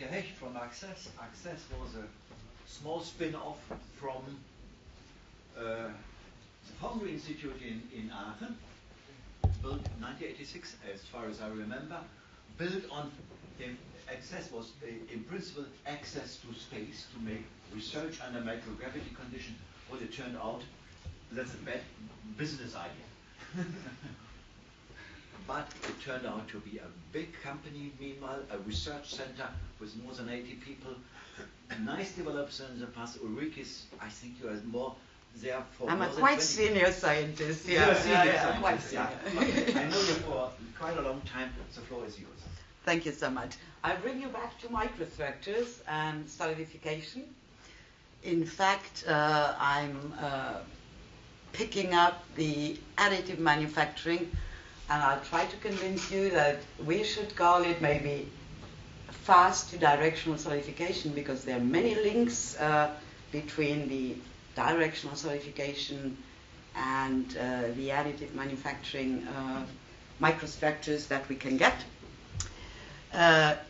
Ulrika Hecht from Access. Access was a small spin-off from the Foundry Institute in Aachen, built in 1986, as far as I remember, built on Access was, in principle, access to space to make research under microgravity conditions. Well, it turned out that's a bad business idea. But it turned out to be a big company, meanwhile, a research center with more than 80 people. Nice developments in the past. Ulrika, I think you are more there for I'm more a than quite 20. senior scientist. You're a senior yeah, scientist, quite yeah. Okay. I know you for quite a long time. The floor is yours. Thank you so much. I bring you back to microstructures and solidification. In fact, I'm picking up the additive manufacturing, and I'll try to convince you that we should call it maybe fast directional solidification, because there are many links between the directional solidification and the additive manufacturing microstructures that we can get.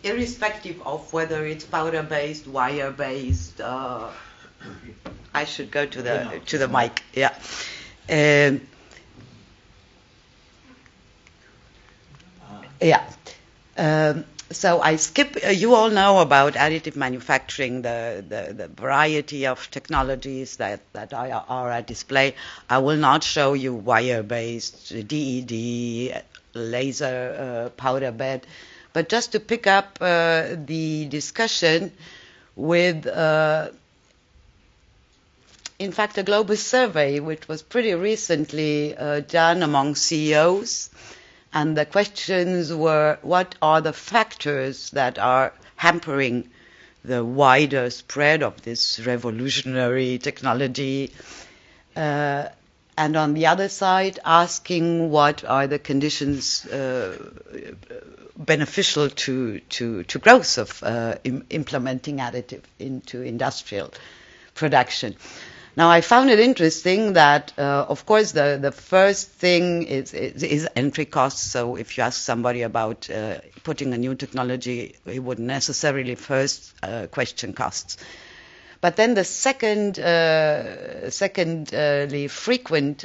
Irrespective of whether it's powder-based, wire-based, I should go to the mic. Yeah. So I skip. You all know about additive manufacturing, the variety of technologies that are at display. I will not show you wire-based, DED, laser powder bed. But just to pick up the discussion with, in fact, a global survey which was pretty recently done among CEOs. And the questions were, what are the factors that are hampering the wider spread of this revolutionary technology? And on the other side, asking what are the conditions beneficial to growth of implementing additive into industrial production. Now, I found it interesting that, of course, the first thing is entry costs. So if you ask somebody about putting a new technology, he would necessarily first question costs. But then the secondly frequent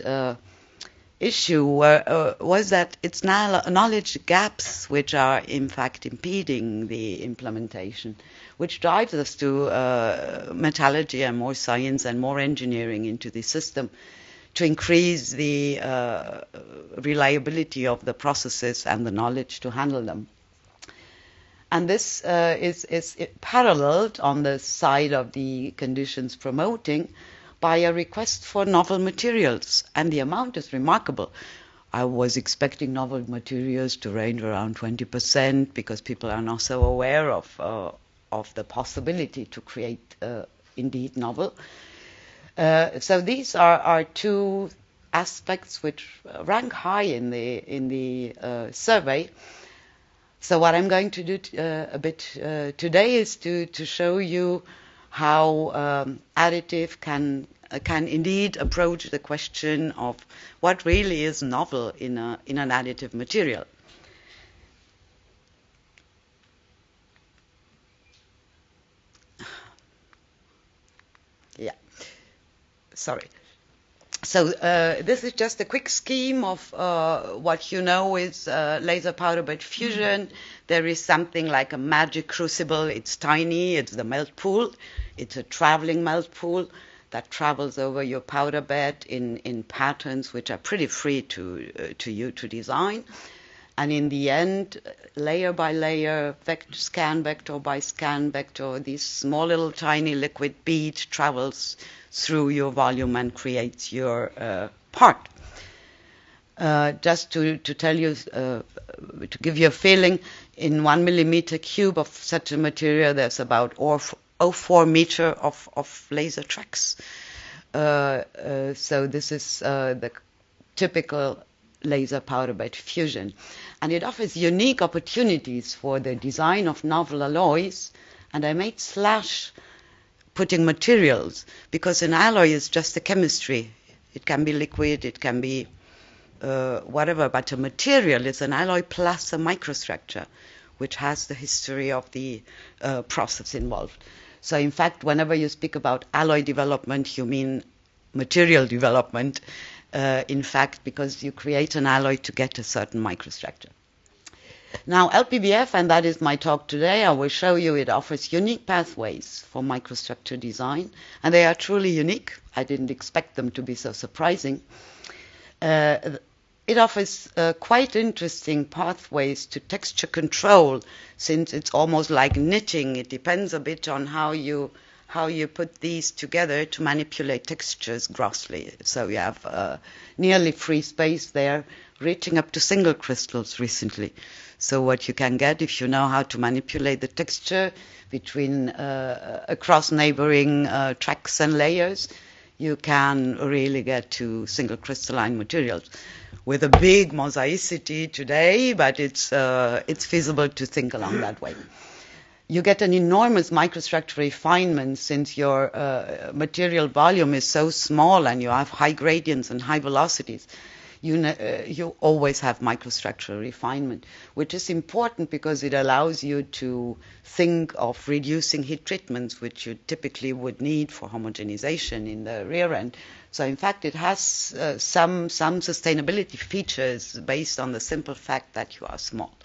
issue was that it's knowledge gaps which are in fact impeding the implementation, which drives us to metallurgy and more science and more engineering into the system to increase the reliability of the processes and the knowledge to handle them. And this is paralleled on the side of the conditions promoting by a request for novel materials, and the amount is remarkable. I was expecting novel materials to range around 20% because people are not so aware of the possibility to create indeed novel. So these are two aspects which rank high in the survey. So what I'm going to do a bit today is to show you how additive can indeed approach the question of what really is novel in an additive material. Yeah, sorry. So this is just a quick scheme of what you know is laser powder bed fusion. There is something like a magic crucible. It's tiny. It's the melt pool. It's a traveling melt pool that travels over your powder bed in patterns which are pretty free to you to design. And in the end, layer by layer, scan vector by scan vector, this small little tiny liquid bead travels through your volume and creates your part. Just to tell you, to give you a feeling, in 1 millimeter cube of such a material, there's about 0.04 meter of laser tracks. So this is the typical laser powder bed fusion. And it offers unique opportunities for the design of novel alloys. And I made slash putting materials, because an alloy is just a chemistry. It can be liquid, it can be whatever, but a material is an alloy plus a microstructure, which has the history of the process involved. So in fact, whenever you speak about alloy development, you mean material development, in fact, because you create an alloy to get a certain microstructure. Now, LPBF, and that is my talk today, I will show you it offers unique pathways for microstructure design, and they are truly unique. I didn't expect them to be so surprising. It offers quite interesting pathways to texture control, since it's almost like knitting. It depends a bit on how you put these together to manipulate textures grossly. So you have nearly free space there, reaching up to single crystals recently. So what you can get, if you know how to manipulate the texture between across neighboring tracks and layers, you can really get to single crystalline materials with a big mosaicity today, but it's feasible to think along that way. You get an enormous microstructure refinement, since your material volume is so small and you have high gradients and high velocities. You always have microstructural refinement, which is important because it allows you to think of reducing heat treatments, which you typically would need for homogenization in the rear end. So in fact, it has some sustainability features based on the simple fact that you are small.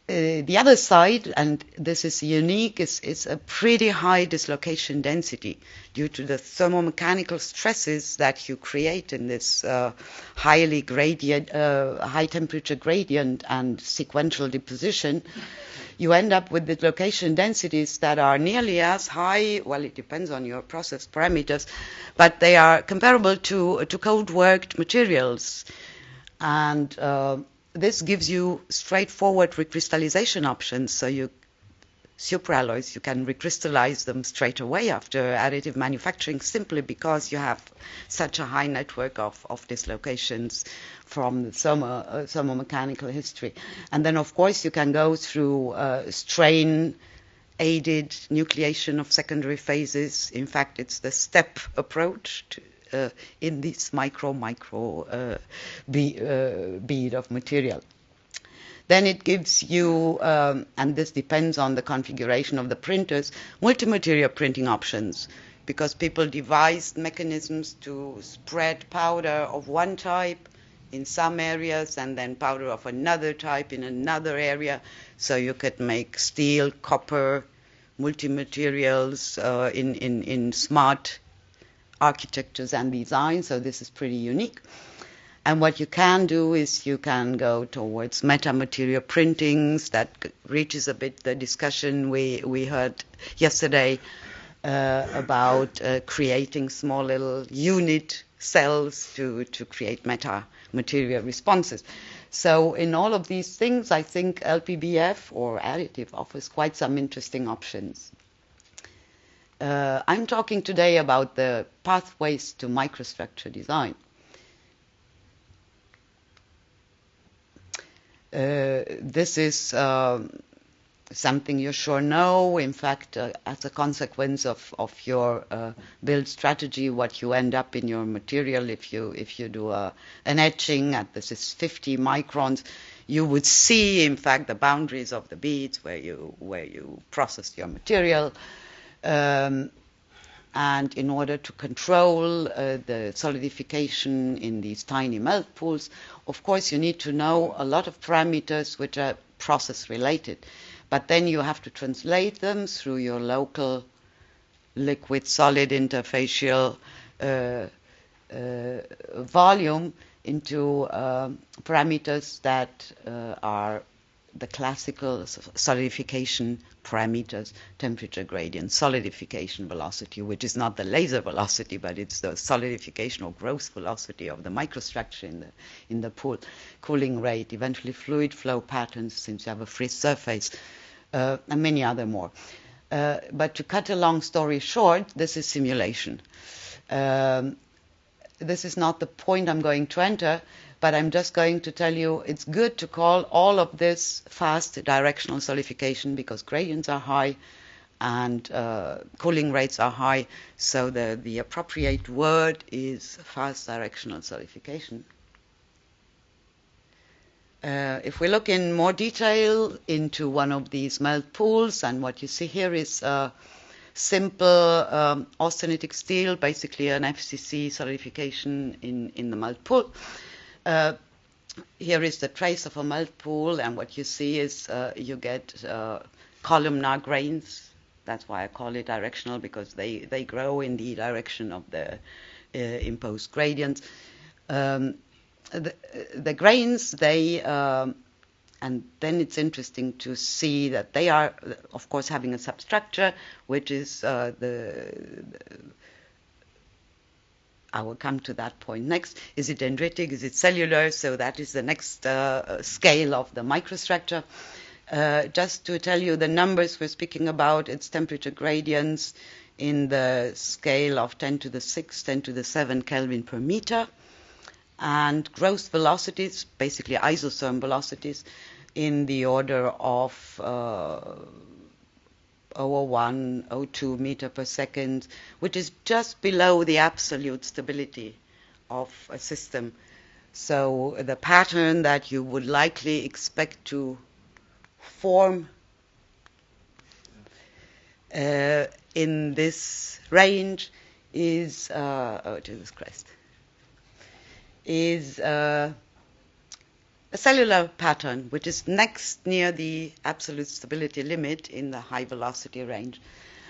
The other side, and this is unique, is a pretty high dislocation density due to the thermomechanical stresses that you create in this high temperature gradient and sequential deposition. You end up with dislocation densities that are nearly as high, well, it depends on your process parameters, but they are comparable to cold worked materials. And this gives you straightforward recrystallization options. So superalloys, you can recrystallize them straight away after additive manufacturing, simply because you have such a high network of dislocations from the thermomechanical history. And then, of course, you can go through strain-aided nucleation of secondary phases. In fact, it's the step approach in this micro bead of material. Then it gives you, and this depends on the configuration of the printers, multi-material printing options, because people devised mechanisms to spread powder of one type in some areas and then powder of another type in another area. So you could make steel, copper, multi-materials in smart architectures and design. So this is pretty unique. And what you can do is you can go towards metamaterial printings. That reaches a bit the discussion we heard yesterday about creating small little unit cells to create metamaterial responses. So in all of these things, I think LPBF or additive offers quite some interesting options. I'm talking today about the pathways to microstructure design. This is something you sure know. In fact, as a consequence of your build strategy, what you end up in your material, if you do an etching at this is 50 microns, you would see, in fact, the boundaries of the beads where you process your material. And in order to control the solidification in these tiny melt pools, of course, you need to know a lot of parameters which are process related. But then you have to translate them through your local liquid-solid interfacial volume into parameters that are the classical solidification parameters, temperature gradient, solidification velocity, which is not the laser velocity, but it's the solidification or growth velocity of the microstructure in the pool, cooling rate, eventually fluid flow patterns, since you have a free surface, and many other more. But to cut a long story short, this is simulation. This is not the point I'm going to enter, but I'm just going to tell you it's good to call all of this fast directional solidification because gradients are high and cooling rates are high, so the appropriate word is fast directional solidification. If we look in more detail into one of these melt pools, and what you see here is simple austenitic steel, basically an FCC solidification in the melt pool. Here is the trace of a melt pool, and what you see is you get columnar grains. That's why I call it directional, because they grow in the direction of the imposed gradients. The grains, and then it's interesting to see that they are, of course, having a substructure, which is I will come to that point next. Is it dendritic? Is it cellular? So that is the next scale of the microstructure. Just to tell you the numbers we're speaking about, it's temperature gradients in the scale of 10 to the 6, 10 to the 7 Kelvin per meter, and growth velocities, basically isotherm velocities, in the order of 0.01, 0.02 meter per second, which is just below the absolute stability of a system. So the pattern that you would likely expect to form in this range is, oh Jesus Christ, is a cellular pattern, which is next near the absolute stability limit in the high velocity range.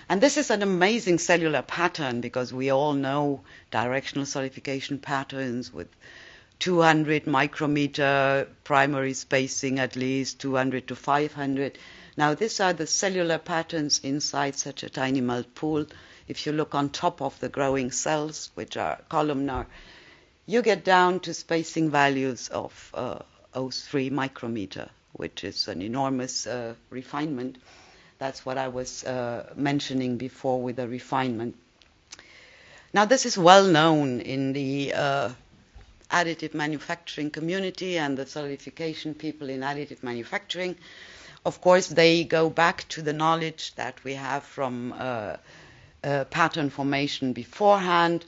And this is an amazing cellular pattern, because we all know directional solidification patterns with 200 micrometer primary spacing, at least 200 to 500. Now, these are the cellular patterns inside such a tiny melt pool. If you look on top of the growing cells, which are columnar, you get down to spacing values of 0.03 micrometer, which is an enormous refinement. That's what I was mentioning before with the refinement. Now, this is well known in the additive manufacturing community and the solidification people in additive manufacturing. Of course, they go back to the knowledge that we have from pattern formation beforehand.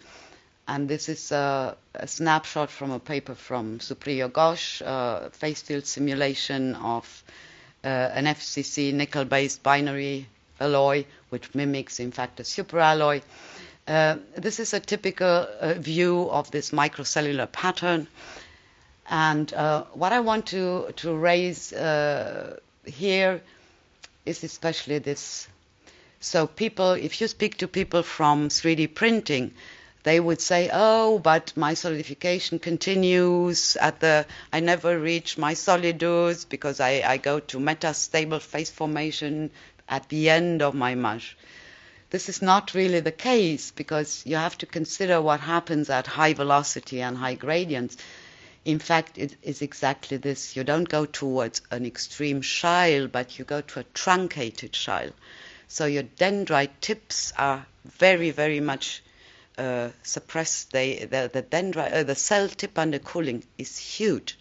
And this is a snapshot from a paper from Supriyo Ghosh, phase field simulation of an FCC nickel-based binary alloy, which mimics, in fact, a superalloy. This is a typical view of this microcellular pattern. And what I want to raise here is especially this. So people, if you speak to people from 3D printing, they would say, oh, but my solidification continues I never reach my solidus because I go to metastable phase formation at the end of my mush. This is not really the case, because you have to consider what happens at high velocity and high gradients. In fact, it is exactly this. You don't go towards an extreme schile, but you go to a truncated schile. So your dendrite tips are very, very much suppressed. The cell tip under cooling is huge.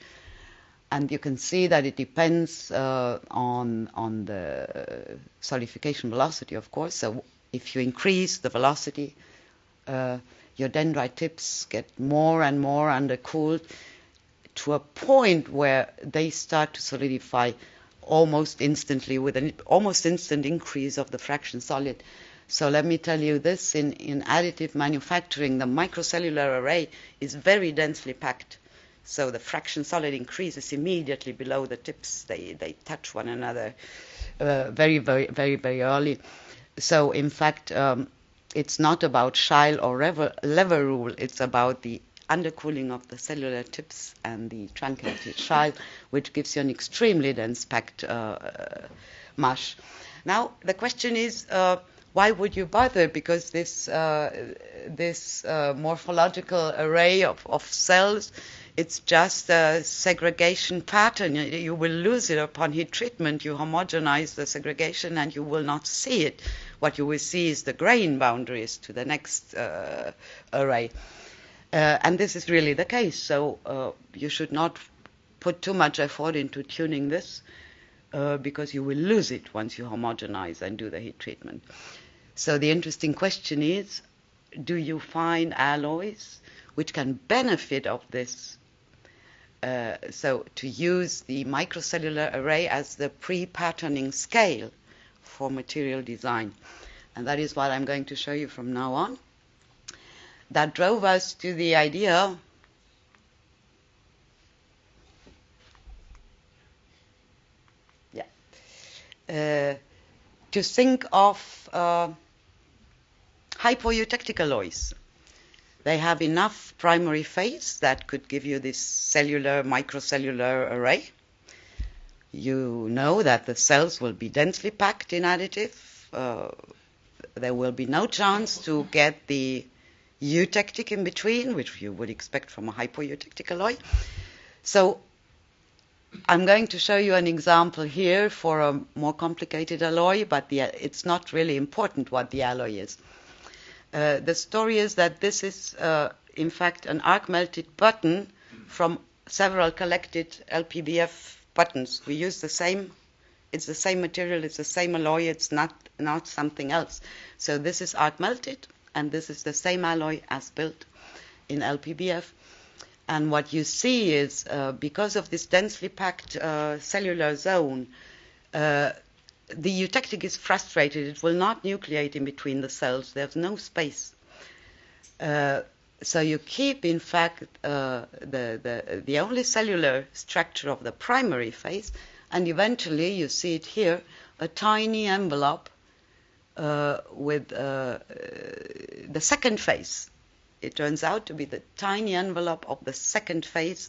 And you can see that it depends on the solidification velocity, of course. So if you increase the velocity, your dendrite tips get more and more undercooled to a point where they start to solidify almost instantly, with an almost instant increase of the fraction solid. So let me tell you this, in additive manufacturing, the microcellular array is very densely packed. So the fraction solid increases immediately below the tips. They touch one another very, very, very, very early. So in fact, it's not about schile or lever rule. It's about the undercooling of the cellular tips and the truncated schile, which gives you an extremely dense packed mush. Now, the question is, why would you bother? Because this morphological array of cells, it's just a segregation pattern. You will lose it upon heat treatment. You homogenize the segregation and you will not see it. What you will see is the grain boundaries to the next array. And this is really the case. So you should not put too much effort into tuning this, because you will lose it once you homogenize and do the heat treatment. So the interesting question is, do you find alloys which can benefit of this So to use the microcellular array as the pre-patterning scale for material design. And that is what I'm going to show you from now on. That drove us to the idea to think of hypoeutectic alloys. They have enough primary phase that could give you this cellular, microcellular array. You know that the cells will be densely packed in additive. There will be no chance to get the eutectic in between, which you would expect from a hypoeutectic alloy. So I'm going to show you an example here for a more complicated alloy, but it's not really important what the alloy is. The story is that this is, in fact, an arc-melted button from several collected LPBF buttons. We use the same, it's the same material, it's the same alloy, it's not something else. So this is arc-melted, and this is the same alloy as built in LPBF. And what you see is, because of this densely packed cellular zone, the eutectic is frustrated. It will not nucleate in between the cells. There's no space. So you keep, in fact, the only cellular structure of the primary phase, and eventually, you see it here, a tiny envelope with the second phase. It turns out to be the tiny envelope of the second phase,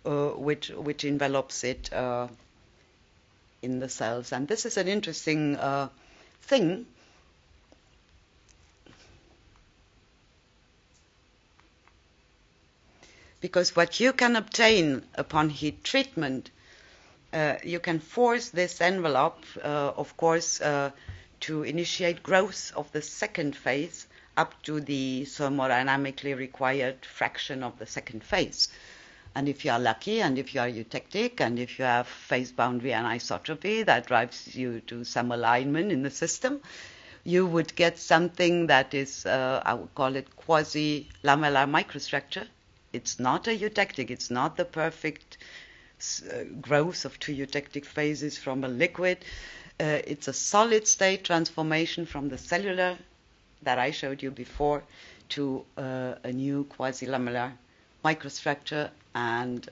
which envelops it in the cells. And this is an interesting thing. Because what you can obtain upon heat treatment, you can force this envelope, of course, to initiate growth of the second phase up to the thermodynamically required fraction of the second phase. And if you are lucky, and if you are eutectic, and if you have phase boundary anisotropy that drives you to some alignment in the system, you would get something that is, I would call it quasi-lamellar microstructure. It's not a eutectic. It's not the perfect growth of two eutectic phases from a liquid. It's a solid state transformation from the cellular that I showed you before to a new quasi-lamellar microstructure, and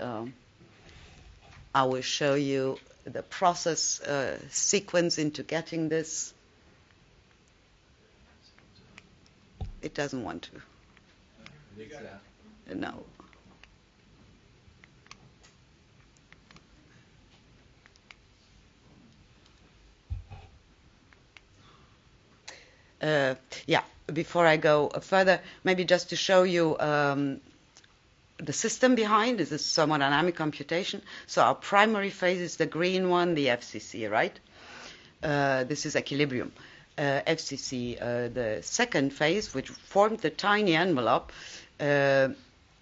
I will show you the process sequence into getting this. It doesn't want to. No. Before I go further, maybe just to show you the system behind is this thermodynamic computation. So our primary phase is the green one, the FCC, right? This is equilibrium. FCC, the second phase, which formed the tiny envelope,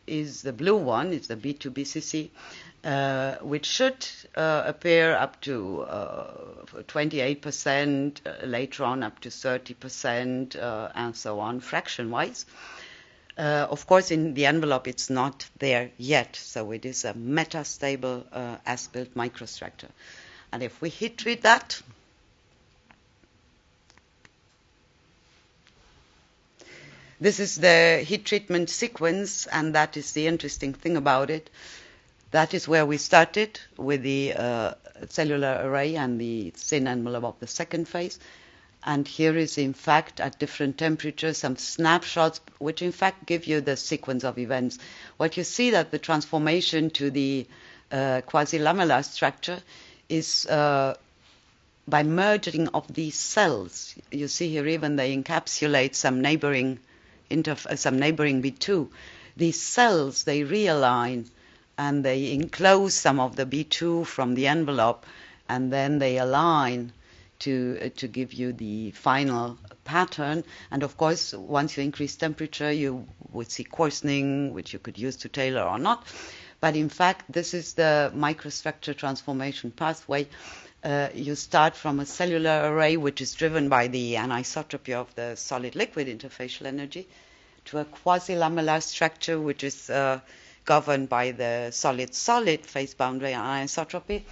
is the blue one, it's the B2BCC, which should appear up to 28%, later on up to 30%, and so on, fraction-wise. Of course, in the envelope, it's not there yet, so it is a metastable as-built microstructure. And if we heat treat that, this is the heat treatment sequence, and that is the interesting thing about it. That is where we started with the cellular array and the thin envelope of the second phase. And here is, in fact, at different temperatures, some snapshots, which in fact give you the sequence of events. What you see that the transformation to the quasi-lamellar structure is by merging of these cells. You see here even they encapsulate some neighboring B2. These cells, they realign and they enclose some of the B2 from the envelope, and then they align to give you the final pattern. And of course, once you increase temperature, you would see coarsening, which you could use to tailor or not. But in fact, this is the microstructure transformation pathway. You start from a cellular array, which is driven by the anisotropy of the solid-liquid interfacial energy, to a quasi-lamellar structure, which is governed by the solid-solid phase boundary anisotropy.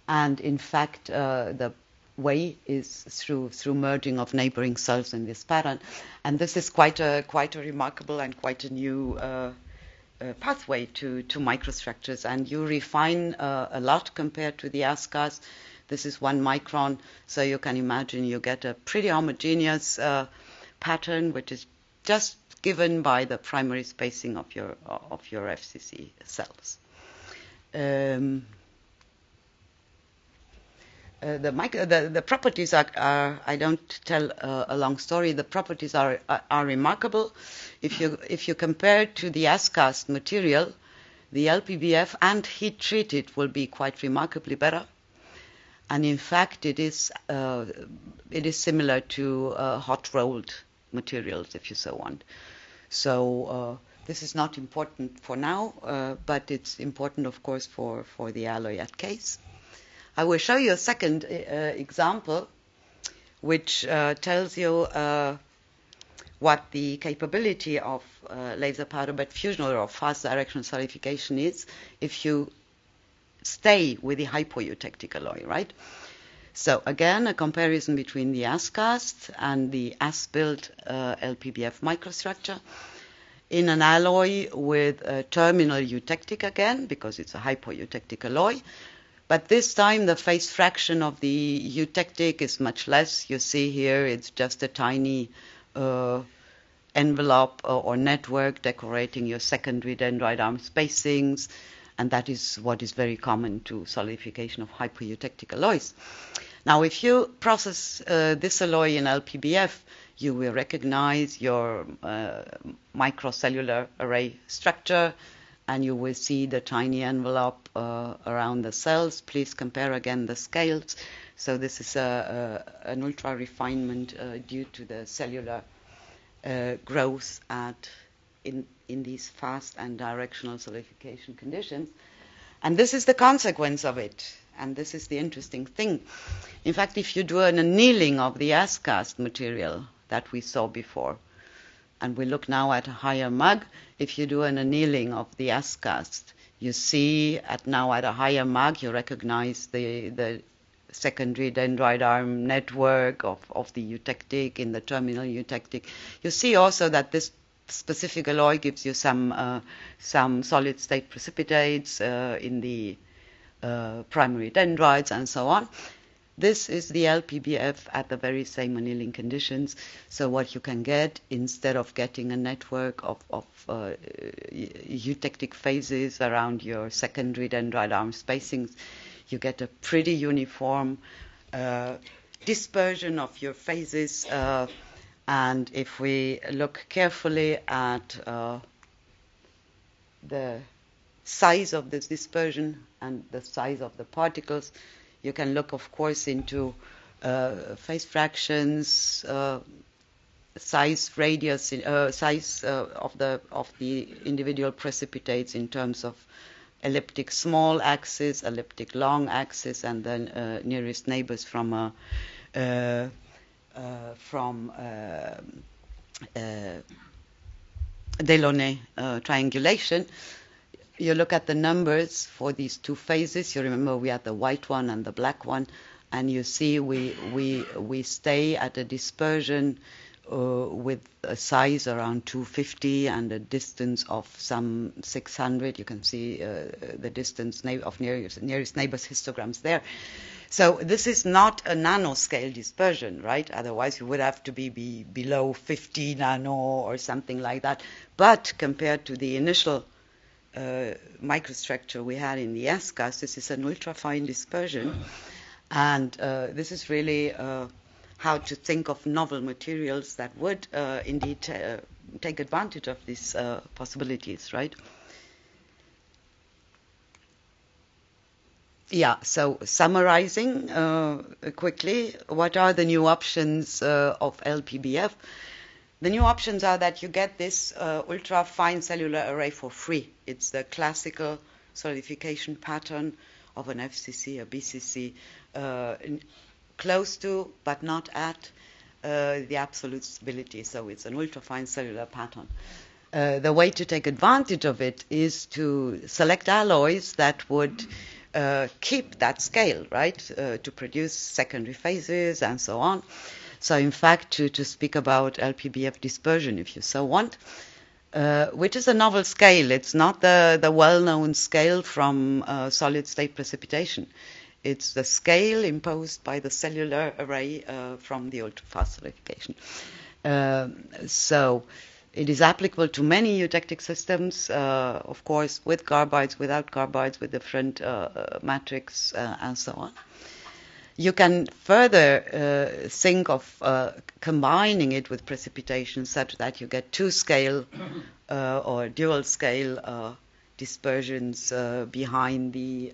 And in fact, the way is through merging of neighboring cells in this pattern. And this is quite a remarkable and quite a new pathway to microstructures. And you refine a lot compared to the ASCAs. This is 1 micron, so you can imagine you get a pretty homogeneous pattern, which is just given by the primary spacing of your FCC cells. The properties are I don't tell a long story. The properties are remarkable. If you compare it to the ASCAS material, the LPBF and heat treated will be quite remarkably better. And in fact, it is similar to hot rolled materials, if you so want. So this is not important for now, but it's important, of course, for the alloy at case. I will show you a second example, which tells you what the capability of laser powder bed fusion or fast directional solidification is if you stay with the hypoeutectic alloy, right? So again, a comparison between the ASCAST and the as-built LPBF microstructure in an alloy with a terminal eutectic again, because it's a hypoeutectic alloy. But this time the phase fraction of the eutectic is much less. You see here it's just a tiny envelope or network decorating your secondary dendrite arm spacings, and that is what is very common to solidification of hypoeutectic alloys. Now, if you process this alloy in LPBF, you will recognize your microcellular array structure, and you will see the tiny envelope around the cells. Please compare again the scales. So this is an ultra refinement due to the cellular growth in these fast and directional solidification conditions. And this is the consequence of it. And this is the interesting thing. In fact, if you do an annealing of the ASCAST material that we saw before, and we look now at a higher mug, if you do an annealing of the ASCAST, you see now at a higher mug, you recognize the secondary dendrite arm network of the eutectic in the terminal eutectic. You see also that this specific alloy gives you some solid state precipitates in the primary dendrites and so on. This is the LPBF at the very same annealing conditions. So what you can get, instead of getting a network of eutectic phases around your secondary dendrite arm spacings, you get a pretty uniform dispersion of your phases. And if we look carefully at the size of this dispersion and the size of the particles, you can look, of course, into phase fractions, size, radius, size of the individual precipitates in terms of elliptic small axis, elliptic long axis, and then nearest neighbors from Delaunay triangulation. You look at the numbers for these two phases. You remember we had the white one and the black one, and you see we stay at a dispersion with a size around 250 and a distance of some 600. You can see the distance of nearest neighbors histograms there. So this is not a nanoscale dispersion, right? Otherwise you would have to be below 50 nano or something like that. But compared to the initial microstructure we had in the ASCAS, this is an ultra-fine dispersion. And this is really how to think of novel materials that would indeed take advantage of these possibilities, right? Yeah, so summarizing quickly, what are the new options of LPBF? The new options are that you get this ultra-fine cellular array for free. It's the classical solidification pattern of an FCC, a BCC, close to but not at the absolute stability. So it's an ultra-fine cellular pattern. the way to take advantage of it is to select alloys that would keep that scale, right, to produce secondary phases and so on. So in fact, to speak about LPBF dispersion, if you so want, which is a novel scale. It's not the well-known scale from solid-state precipitation. It's the scale imposed by the cellular array from the ultrafast solidification. So it is applicable to many eutectic systems, of course, with carbides, without carbides, with different matrix, and so on. You can further think of combining it with precipitation such that you get two-scale or dual-scale dispersions behind the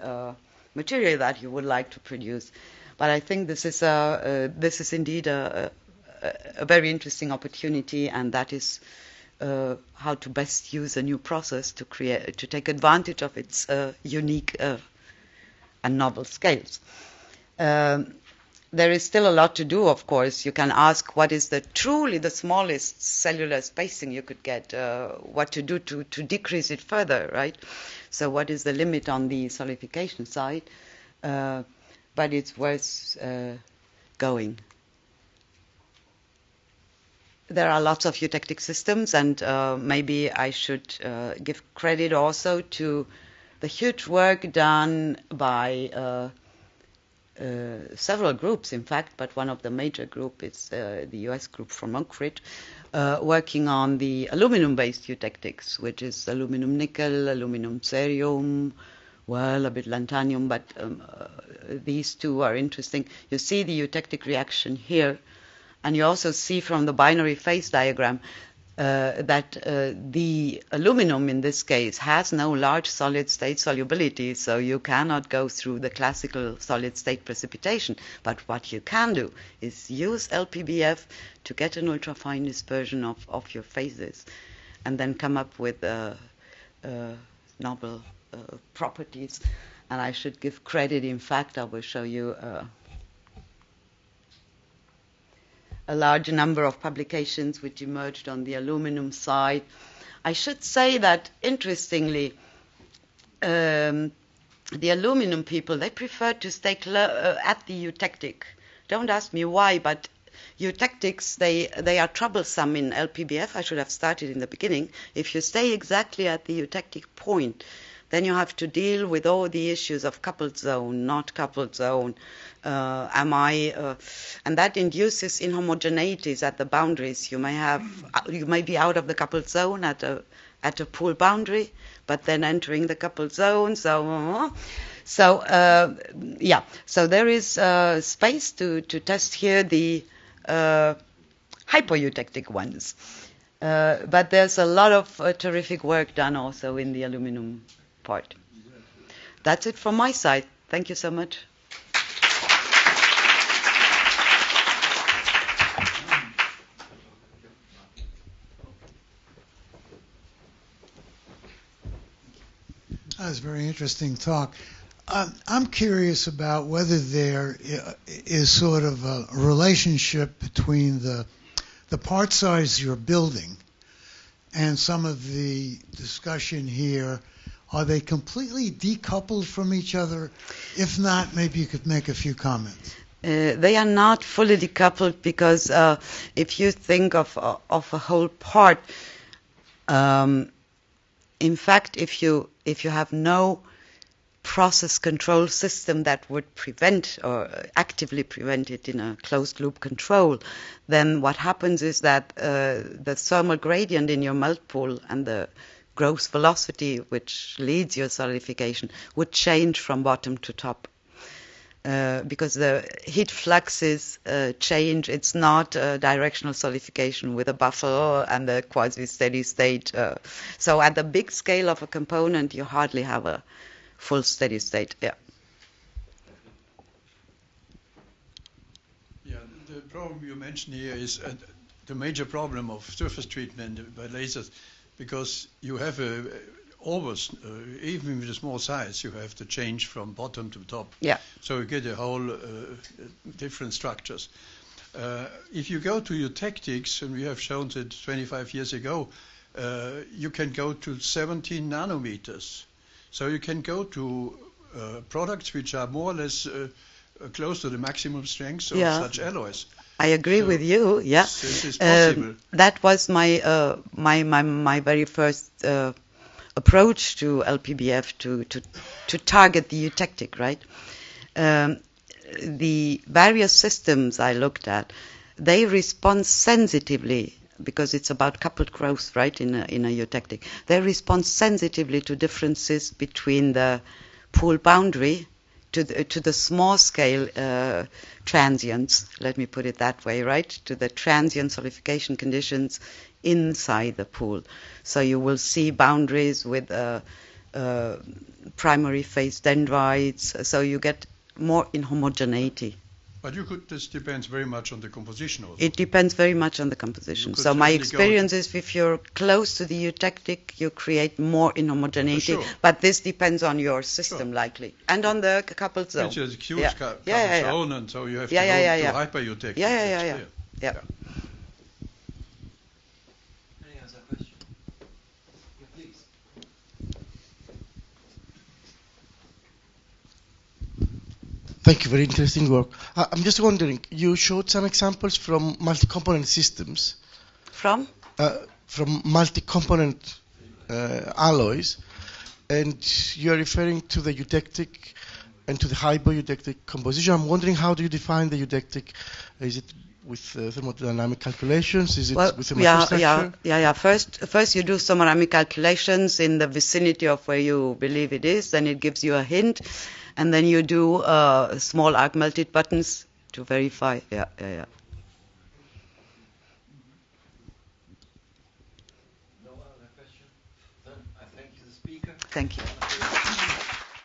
material that you would like to produce. But I think this is indeed a very interesting opportunity, and that is how to best use a new process to take advantage of its unique and novel scales. There is still a lot to do, of course. You can ask what is truly the smallest cellular spacing you could get, what to do to decrease it further, right? So what is the limit on the solidification side? But it's worth going. There are lots of eutectic systems, and maybe I should give credit also to the huge work done by several groups, in fact, but one of the major groups is the US group from Oak Ridge, working on the aluminum-based eutectics, which is aluminum nickel, aluminum cerium, well, a bit lanthanum, but these two are interesting. You see the eutectic reaction here, and you also see from the binary phase diagram that the aluminum in this case has no large solid state solubility, so you cannot go through the classical solid state precipitation. But what you can do is use LPBF to get an ultrafine dispersion of your phases and then come up with novel properties. And I should give credit, in fact, I will show you a large number of publications which emerged on the aluminum side. I should say that, interestingly, the aluminum people, they prefer to stay at the eutectic. Don't ask me why, but eutectics, they are troublesome in LPBF. I should have started in the beginning. If you stay exactly at the eutectic point, then you have to deal with all the issues of coupled zone, not coupled zone. And that induces inhomogeneities at the boundaries. You may be out of the coupled zone at a pool boundary, but then entering the coupled zone. So there is space to test here the hypoeutectic ones. But there's a lot of terrific work done also in the aluminum part. That's it from my side. Thank you so much. That was a very interesting talk. I'm curious about whether there is sort of a relationship between the part size you're building and some of the discussion here. Are they completely decoupled from each other? If not, maybe you could make a few comments. They are not fully decoupled because if you think of a whole part, in fact, if you have no process control system that would prevent or actively prevent it in a closed loop control, then what happens is that the thermal gradient in your melt pool and the gross velocity which leads your solidification would change from bottom to top. Because the heat fluxes change. It's not a directional solidification with a buffer and a quasi-steady state. So at the big scale of a component, you hardly have a full steady state. Yeah. Yeah, the problem you mentioned here is the major problem of surface treatment by lasers, because you have always, even with a small size, you have to change from bottom to top. Yeah. So you get a whole different structures. If you go to eutectics, and we have shown that 25 years ago, you can go to 17 nanometers. So you can go to products which are more or less close to the maximum strength of such alloys. I agree with you. Yeah, this is possible. That was my my very first approach to LPBF to target the eutectic, right? The various systems I looked at, they respond sensitively, because it's about coupled growth, right, in a eutectic. They respond sensitively to differences between the pool boundary to the small scale transients, let me put it that way, right, to the transient solidification conditions inside the pool. So you will see boundaries with primary phase dendrites, so you get more inhomogeneity. But this depends very much on the composition also. It depends very much on the composition. So my experience is if you're close to the eutectic, you create more inhomogeneity. Sure. But this depends on your system, likely. And on the coupled zone. Which is a huge coupled zone, and so you have to go to hyper-eutectic. Yeah. Any other question? Yeah, please. Thank you, very interesting work. I'm just wondering, you showed some examples from multi-component systems. From multi-component alloys, and you're referring to the eutectic and to the hypo-eutectic composition. I'm wondering, how do you define the eutectic? Is it with thermodynamic calculations? Is it with the microstructure? Yeah. First you do thermodynamic calculations in the vicinity of where you believe it is, then it gives you a hint. And then you do small arc melted buttons to verify. Yeah. No other question? Then I thank you, the speaker. Thank you.